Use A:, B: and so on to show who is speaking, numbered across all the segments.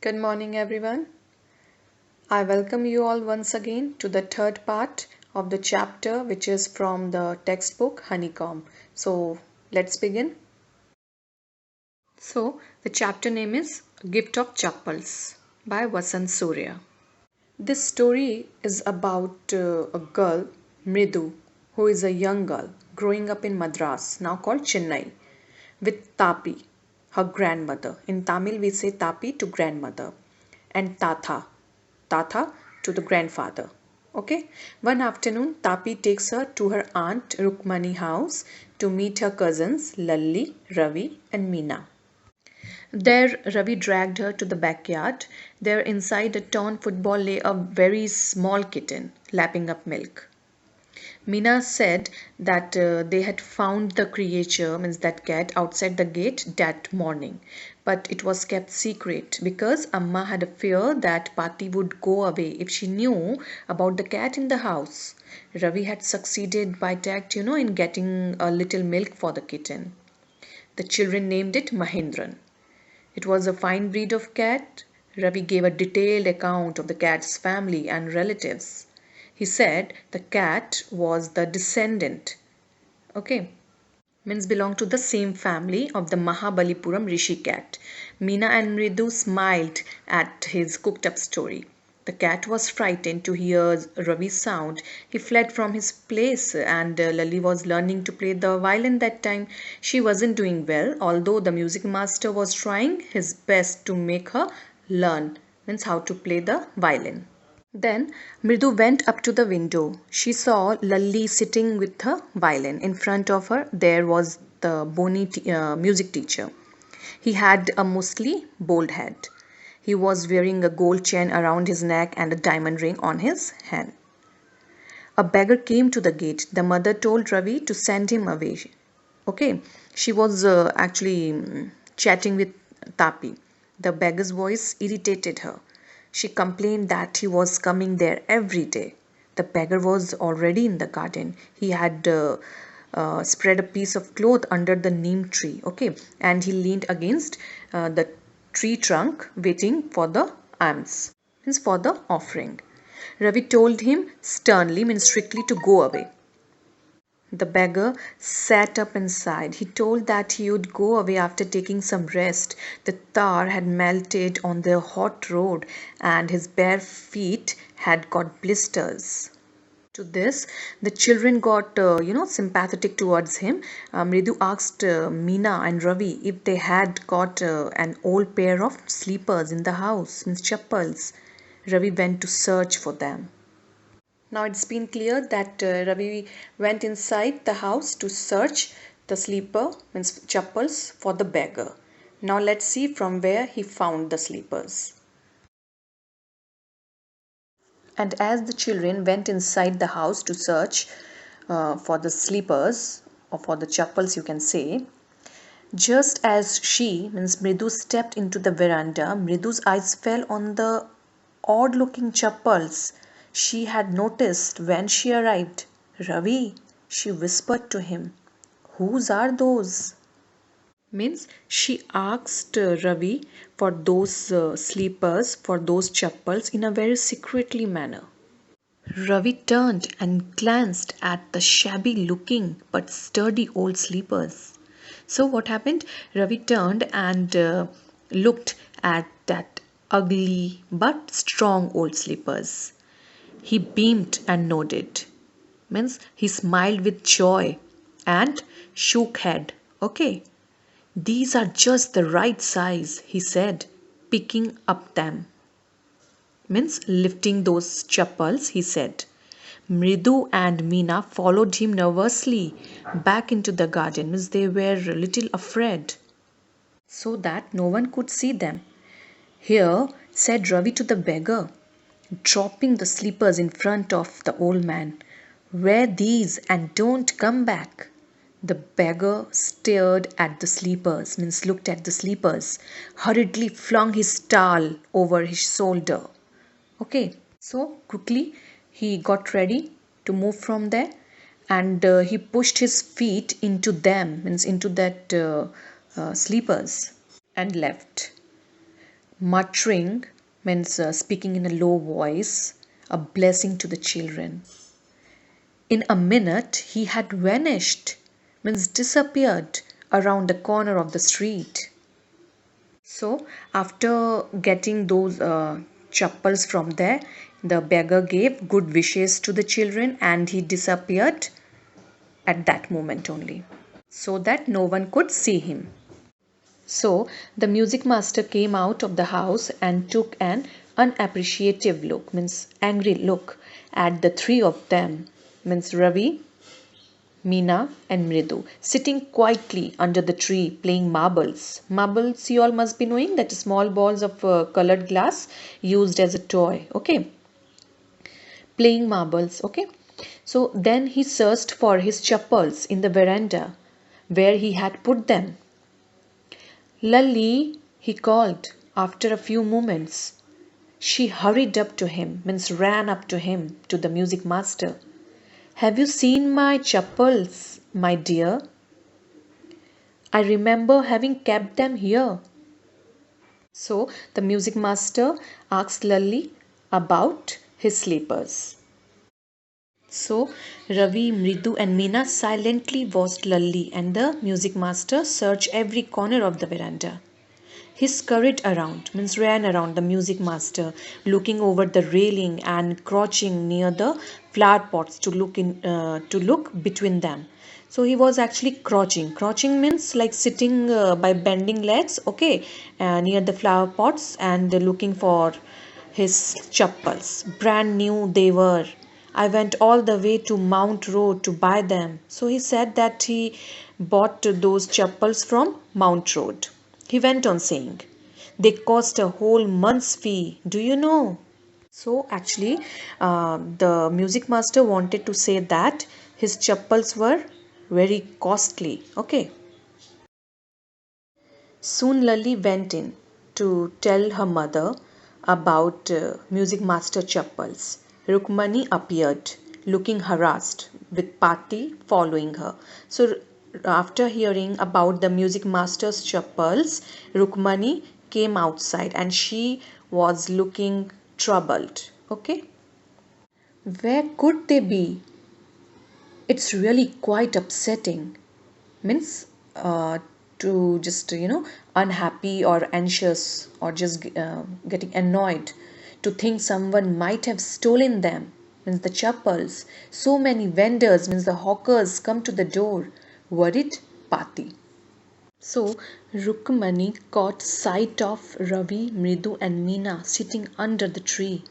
A: Good morning, everyone. I welcome you all once again to the third part of the chapter, which is from the textbook Honeycomb. So, let's begin. So, the chapter name is Gift of Chappals by Vasant Surya. This story is about a girl, Mridu, who is a young girl growing up in Madras, now called Chennai, with Tapi, her grandmother. In Tamil, we say Tapi to grandmother, and Tatha to the grandfather. Okay. One afternoon, Tapi takes her to her aunt Rukmani house to meet her cousins Lalli, Ravi, and Meena. There, Ravi dragged her to the backyard. There, inside a torn football, lay a very small kitten lapping up milk. Meena said that they had found the creature, means that cat, outside the gate that morning. But it was kept secret because Amma had a fear that Pati would go away if she knew about the cat in the house. Ravi had succeeded by tact, in getting a little milk for the kitten. The children named it Mahendran. It was a fine breed of cat. Ravi gave a detailed account of the cat's family and relatives. He said the cat was the descendant, okay, means belong to the same family of the Mahabalipuram Rishi cat. Meena and Mridu smiled at his cooked up story. The cat was frightened to hear Ravi's sound. He fled from his place, and Lali was learning to play the violin that time. She wasn't doing well, although the music master was trying his best to make her learn, means how to play the violin. Then Mridu went up to the window. She saw Lalli sitting with her violin. In front of her, there was the music teacher. He had a mostly bald head. He was wearing a gold chain around his neck and a diamond ring on his hand. A beggar came to the gate. The mother told Ravi to send him away. Okay, she was actually chatting with Tapi. The beggar's voice irritated her. She complained that he was coming there every day. The beggar was already in the garden. He had spread a piece of cloth under the neem tree, okay, and he leaned against the tree trunk waiting for the alms, means for the offering. Ravi told him sternly, means strictly, to go away. The beggar sat up and sighed. He told that he would go away after taking some rest. The tar had melted on the hot road and his bare feet had got blisters. To this, the children got, sympathetic towards him. Mridu asked Meena and Ravi if they had got an old pair of sleepers in the house, means chappals. Ravi went to search for them. Now it's been clear that Ravi went inside the house to search the sleeper, means chappals, for the beggar. Now let's see from where he found the sleepers. And as the children went inside the house to search for the sleepers, or for the chappals, you can say, just as she, means Mridu, stepped into the veranda, Mridu's eyes fell on the odd looking chappals she had noticed when she arrived. Ravi, she whispered to him, whose are those? Means she asked Ravi for those sleepers, for those chappals in a very secretly manner. Ravi turned and glanced at the shabby looking but sturdy old sleepers. So, what happened? Ravi turned and looked at that ugly but strong old sleepers. He beamed and nodded. Means he smiled with joy and shook head. Okay, these are just the right size, he said, picking up them. Means lifting those chappals, he said. Mridu and Meena followed him nervously back into the garden, means they were a little afraid, so that no one could see them. Here, said Ravi to the beggar, dropping the slippers in front of the old man, wear these and don't come back. The beggar stared at the sleepers, means looked at the sleepers, hurriedly flung his towel over his shoulder. Okay, so quickly he got ready to move from there, and he pushed his feet into them, means into that sleepers, and left. muttering means speaking in a low voice, a blessing to the children. In a minute, he had vanished, means disappeared around the corner of the street. So, after getting those chappals from there, the beggar gave good wishes to the children and he disappeared at that moment only, so that no one could see him. So the music master came out of the house and took an unappreciative look, means angry look, at the three of them, means Ravi, Meena, and Mridu, sitting quietly under the tree playing marbles. Marbles, you all must be knowing, that small balls of colored glass used as a toy. Okay, playing marbles. Okay, so then he searched for his chappals in the veranda where he had put them. Lalli, he called after a few moments. She hurried up to him, means ran up to him, to the music master. Have you seen my chappals, my dear? I remember having kept them here. So the music master asked Lalli about his slippers. So Ravi, Mridu, and Meena silently watched Lalli and the music master search every corner of the veranda. He scurried around, means ran around the music master, looking over the railing and crouching near the flower pots to look between them. So he was actually crouching. Crouching means like sitting by bending legs, okay, near the flower pots and looking for his chappals. Brand new they were. I went all the way to Mount Road to buy them. So he said that he bought those chappals from Mount Road. He went on saying, they cost a whole month's fee. Do you know? So actually, the music master wanted to say that his chappals were very costly. Okay. Soon Lali went in to tell her mother about music master chappals. Rukmani appeared, looking harassed, with Pati following her. So after hearing about the music master's chappals, Rukmani came outside and she was looking troubled. Okay, where could they be? It's really quite upsetting. Means to just unhappy or anxious or just getting annoyed to think someone might have stolen them, means the chappals. So many vendors, means the hawkers, come to the door. Worried Pati. So Rukmani caught sight of Ravi, Mridu, and Meena sitting under the tree.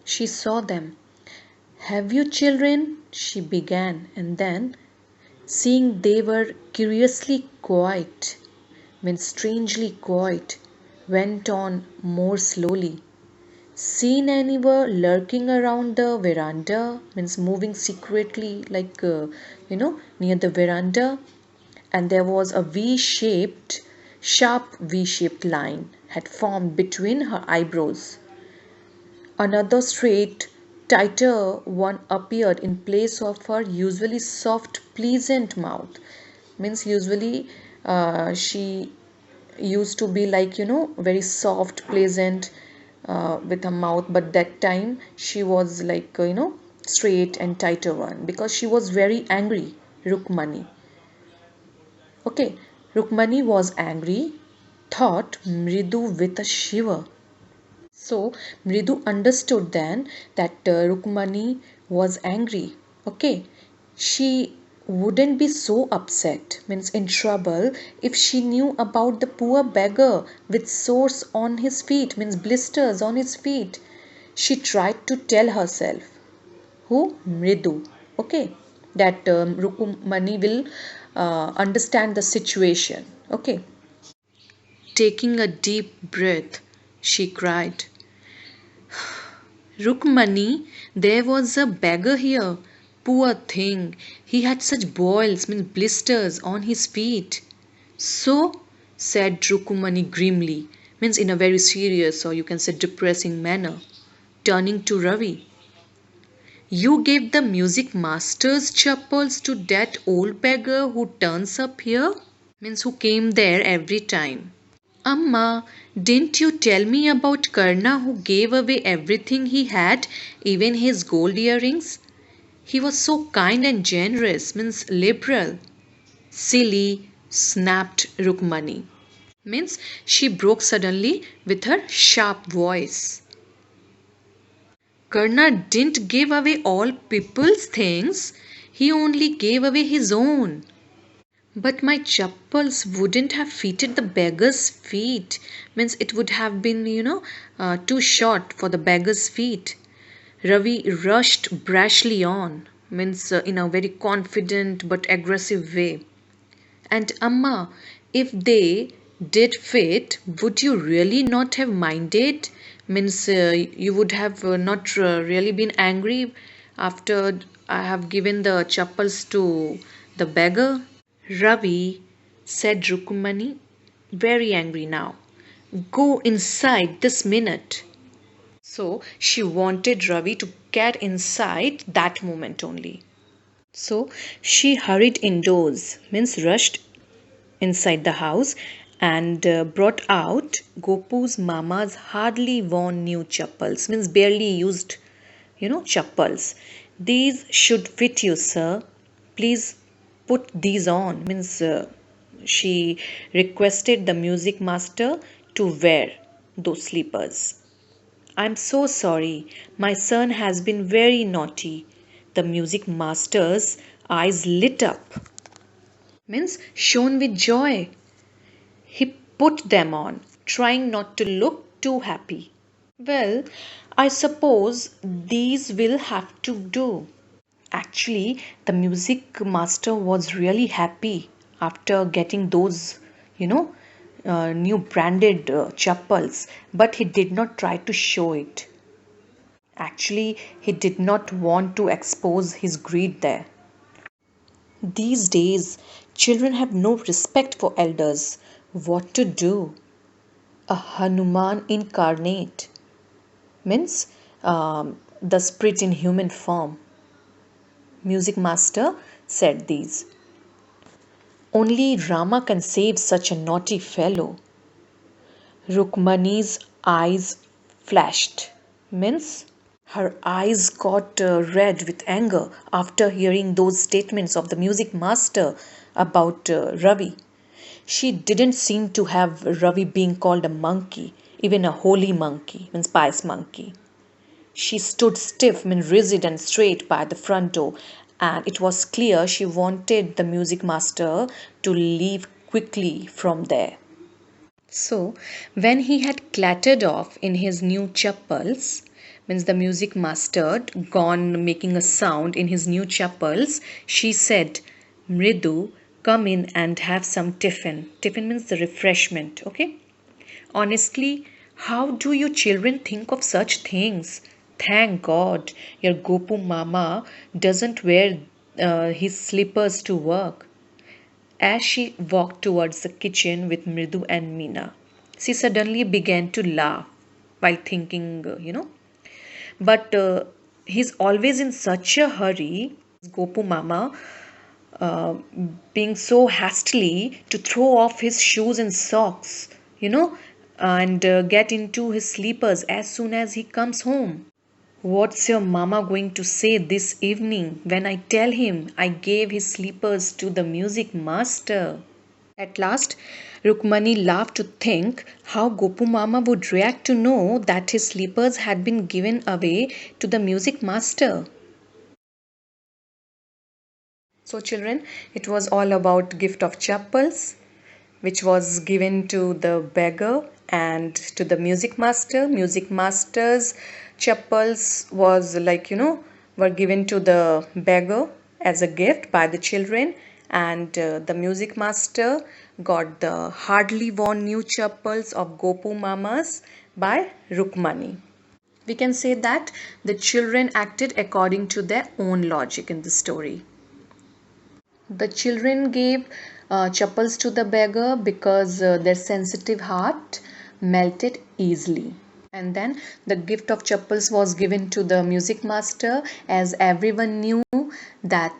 A: She saw them. Have you children? She began, and then, seeing they were curiously quiet, means strangely quiet, went on more slowly. Seen anyone lurking around the veranda, means moving secretly, like near the veranda, and there was a sharp V shaped line had formed between her eyebrows. Another straight, tighter one appeared in place of her usually soft, pleasant mouth. Means usually she used to be like very soft, pleasant with her mouth, but that time she was like straight and tighter one because she was very angry. Rukmani. Okay, Rukmani was angry, thought Mridu with a shiver. So Mridu understood then that Rukmani was angry. Okay, she wouldn't be so upset, means in trouble, if she knew about the poor beggar with sores on his feet, means blisters on his feet. She tried to tell herself, who? Mridu. Okay, that Rukmani will understand the situation. Okay, taking a deep breath, she cried, Rukmani, there was a beggar here. Poor thing, he had such boils, means blisters on his feet. So, said Rukmani grimly, means in a very serious or you can say depressing manner, turning to Ravi. You gave the music master's chappals to that old beggar who turns up here? Means who came there every time. Amma, didn't you tell me about Karna who gave away everything he had, even his gold earrings? He was so kind and generous, means liberal. Silly, snapped Rukmani. Means she broke suddenly with her sharp voice. Karna didn't give away all people's things, he only gave away his own. But my chappals wouldn't have fitted the beggar's feet. Means it would have been, too short for the beggar's feet. Ravi rushed brashly on, means in a very confident but aggressive way. And Amma, if they did fit, would you really not have minded? Means you would have not really been angry after I have given the chappals to the beggar? Ravi, said Rukumani, very angry now. Go inside this minute. So she wanted Ravi to get inside that moment only. So she hurried indoors, means rushed inside the house and brought out Gopu's mama's hardly worn new chappals, means barely used, chappals. These should fit you, sir. Please put these on, means she requested the music master to wear those slippers. I'm so sorry. My son has been very naughty. The music master's eyes lit up, means shone with joy. He put them on, trying not to look too happy. Well, I suppose these will have to do. Actually, the music master was really happy after getting those, new branded chappals, but he did not try to show it. Actually, he did not want to expose his greed there. These days, children have no respect for elders. What to do? A Hanuman incarnate means the spirit in human form. Music master said these. Only Rama can save such a naughty fellow. Rukmani's eyes flashed. Means her eyes got red with anger after hearing those statements of the music master about Ravi. She didn't seem to have Ravi being called a monkey, even a holy monkey, means pious monkey. She stood stiff, means rigid and straight by the front door, and it was clear she wanted the music master to leave quickly from there. So, when he had clattered off in his new chappals, means the music master gone making a sound in his new chappals, she said, Mridu, come in and have some tiffin. Tiffin means the refreshment, okay? Honestly, how do you children think of such things? Thank God your Gopu Mama doesn't wear his slippers to work. As she walked towards the kitchen with Mridu and Meena, she suddenly began to laugh while thinking, but he's always in such a hurry, Gopu Mama, uh, being so hastily to throw off his shoes and socks, and get into his sleepers as soon as he comes home. What's your mama going to say this evening when I tell him I gave his slippers to the music master? At last, Rukmani laughed to think how Gopu Mama would react to know that his slippers had been given away to the music master. So, children, it was all about gift of chappals, which was given to the beggar and to the music master. Music master's chappals was like, were given to the beggar as a gift by the children, and the music master got the hardly worn new chappals of Gopu Mamas by Rukmani. We can say that the children acted according to their own logic in the story. The children gave chappals to the beggar because their sensitive heart melted easily. And then the gift of chappals was given to the music master, as everyone knew that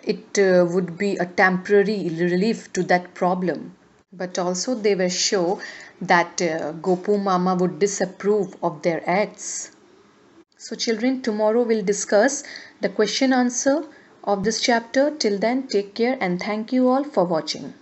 A: it would be a temporary relief to that problem. But also they were sure that Gopu Mama would disapprove of their acts. So, children, tomorrow we'll discuss the question answer of this chapter. Till then, take care and thank you all for watching.